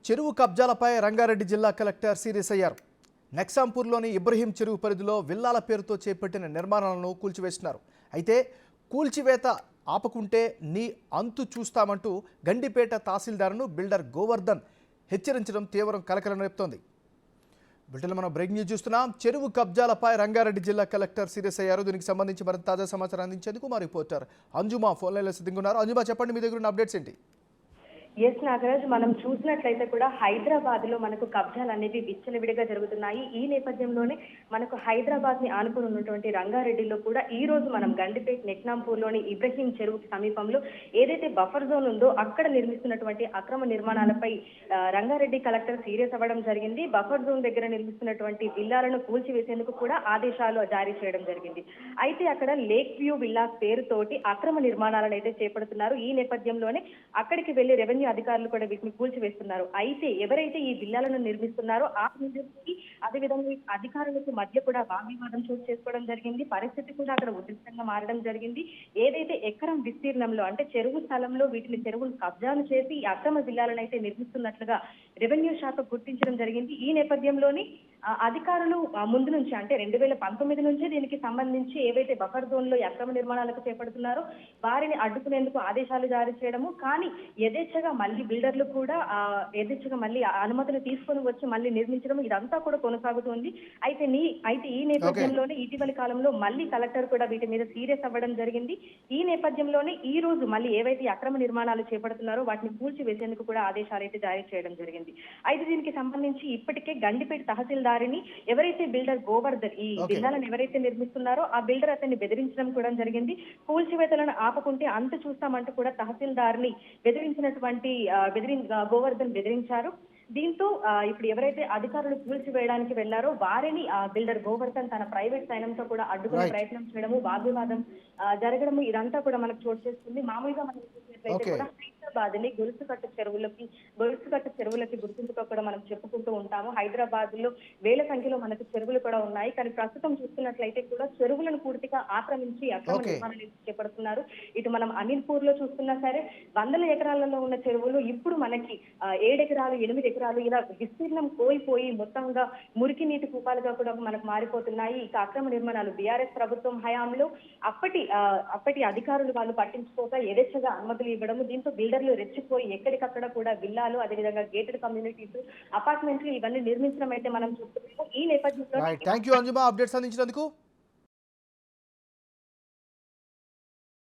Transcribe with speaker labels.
Speaker 1: చెరువు కబ్జాలపై రంగారెడ్డి జిల్లా collector serious అయ్యారు. నెక్సాంపూర్లోని ఇబ్రహీం చెరువు పరిధిలో విల్లాల పేరుతో చేపట్టిన నిర్మాణాలను కూల్చివేస్తున్నారు. అయితే కూల్చివేత ఆపకుంటే నీ అంతు చూస్తామంటూ గండిపేట తహసీల్దార్ను బిల్డర్ గోవర్ధన్ హెచ్చరించడం తీవ్రం కలకలం రేపుతోంది. బిల్డర్లు మనం బ్రేక్ న్యూస్ చూస్తున్నాం. చెరువు కబ్జాలపై రంగారెడ్డి జిల్లా కలెక్టర్ సీరియస్ అయ్యారు. దీనికి సంబంధించి మరింత తాజా సమాచారం అందించేందుకు మా రిపోర్టర్ అంజుమా ఫోన్ లైన్లో సిద్ధంగా ఉన్నారు. అంజుమా, చెప్పండి, మీ దగ్గర ఉన్న అప్డేట్స్ ఏంటి?
Speaker 2: ఎస్ నాగరాజ్, మనం చూసినట్లయితే కూడా హైదరాబాద్ లో మనకు కబ్జాలు అనేవి విచ్చలవిడిగా జరుగుతున్నాయి. ఈ నేపథ్యంలోనే మనకు హైదరాబాద్ ని ఆనుకుని ఉన్నటువంటి రంగారెడ్డిలో కూడా ఈ రోజు మనం గండిపేట్ నెక్నాంపూర్ లోని ఇబ్రహీం చెరువుకి సమీపంలో ఏదైతే బఫర్ జోన్ ఉందో అక్కడ నిర్మిస్తున్నటువంటి అక్రమ నిర్మాణాలపై రంగారెడ్డి కలెక్టర్ సీరియస్ అవ్వడం జరిగింది. బఫర్ జోన్ దగ్గర నిర్మిస్తున్నటువంటి విల్లాలను కూల్చివేసేందుకు కూడా ఆదేశాలు జారీ చేయడం జరిగింది. అయితే అక్కడ లేక్ వ్యూ విల్లాస్ పేరుతోటి అక్రమ నిర్మాణాలను అయితే చేపడుతున్నారు. ఈ నేపథ్యంలోనే అక్కడికి వెళ్లి రెవెన్యూ అధికారులు కూడా వీటిని కూల్చివేస్తున్నారు. అయితే ఎవరైతే ఈ విల్లాలను నిర్మిస్తున్నారో ఆ నిర్మించి అదేవిధంగా అధికారులకు మధ్య కూడా వాగ్వివాదం చోటు చేసుకోవడం జరిగింది. పరిస్థితి కూడా అక్కడ ఉద్రిక్తంగా మారడం జరిగింది. ఏదైతే ఎకరం విస్తీర్ణంలో అంటే చెరువు స్థలంలో చెరువును కబ్జాలు చేసి ఈ అక్రమ విల్లాలను అయితే నిర్మిస్తున్నట్లుగా రెవెన్యూ శాఖ గుర్తించడం జరిగింది. ఈ నేపథ్యంలోని అధికారులు ముందు నుంచి అంటే 2019 నుంచే దీనికి సంబంధించి ఏవైతే బఫర్ జోన్ లో అక్రమ నిర్మాణాలకు చేపడుతున్నారో వారిని అడ్డుకునేందుకు ఆదేశాలు జారీ చేయడము, కానీ యథేచ్ఛగా మళ్ళీ బిల్డర్లు కూడా యథేచ్ఛగా మళ్ళీ అనుమతులు తీసుకొని వచ్చి మళ్ళీ నిర్మించడం ఇదంతా కూడా కొనసాగుతుంది. అయితే ఈ నేపథ్యంలోనే ఇటీవలి కాలంలో మళ్ళీ కలెక్టర్ కూడా వీటి మీద సీరియస్ అవ్వడం జరిగింది. ఈ నేపథ్యంలోనే ఈ రోజు మళ్ళీ ఏవైతే అక్రమ నిర్మాణాలు చేపడుతున్నారో వాటిని కూల్చివేసేందుకు కూడా ఆదేశాలు అయితే జారీ చేయడం జరిగింది. అయితే దీనికి సంబంధించి ఇప్పటికే గండిపేట తహసీల్దారిని ఎవరైతే బిల్డర్ గోవర్ధన్ ఈ విల్లాలను ఎవరైతే నిర్మిస్తున్నారో ఆ బిల్డర్ అతన్ని బెదిరించడం కూడా జరిగింది. కూల్చివేతలను ఆపకుంటే అంత చూస్తామంటూ కూడా తహసీల్దార్ని బెదిరించినటువంటి గోవర్ధన్ బెదిరించారు. దీంతో ఇప్పుడు ఎవరైతే అధికారులు కూల్చివేయడానికి వెళ్లారో వారిని బిల్డర్ గోవర్ధన్ తన ప్రైవేట్ సైన్యంతో కూడా అడ్డుకునే ప్రయత్నం చేయడము, వాగ్వివాదం జరగడము ఇదంతా కూడా మనకు చోటు చేస్తుంది. మామూలుగా మనం చూసినట్లయితే కూడా హైదరాబాద్ ని గొలుసుకట్ట చెరువులకి గుర్తింపుతో కూడా మనం చెప్పుకుంటూ ఉంటాము. హైదరాబాద్ లో వేల సంఖ్యలో మనకు చెరువులు కూడా ఉన్నాయి. కానీ ప్రస్తుతం చూస్తున్నట్లయితే కూడా చెరువులను పూర్తిగా ఆక్రమించి అక్రమ నిర్మాణాలు చేపడుతున్నారు. ఇటు మనం అమీర్పూర్ లో చూస్తున్నా సరే వందల ఎకరాలలో ఉన్న చెరువులు ఇప్పుడు మనకి 7 ఎకరాలు 8 ఎకరాలు ఇలా విస్తీర్ణం కోల్పోయి మొత్తంగా మురికి నీటి కూపాలుగా కూడా మనకు మారిపోతున్నాయి. ఇక అక్రమ నిర్మాణాలు బీఆర్ఎస్ ప్రభుత్వం హయాంలో అప్పటి అధికారులు వాళ్ళు పట్టించుకోక యథేచ్ఛగా అనుమతులు ఇవ్వడము, దీంతో బిల్డర్లు రెచ్చిపోయి ఎక్కడికక్కడ కూడా విల్లాలు అదేవిధంగా గేటెడ్ కమ్యూనిటీస్ అపార్ట్మెంట్లు ఇవన్నీ నిర్మించడం అయితే మనం చూస్తున్నాము. ఈ నేపథ్యంలో
Speaker 1: థ్యాంక్ యూ అంజుమా, అప్డేట్స్ అందించినందుకు.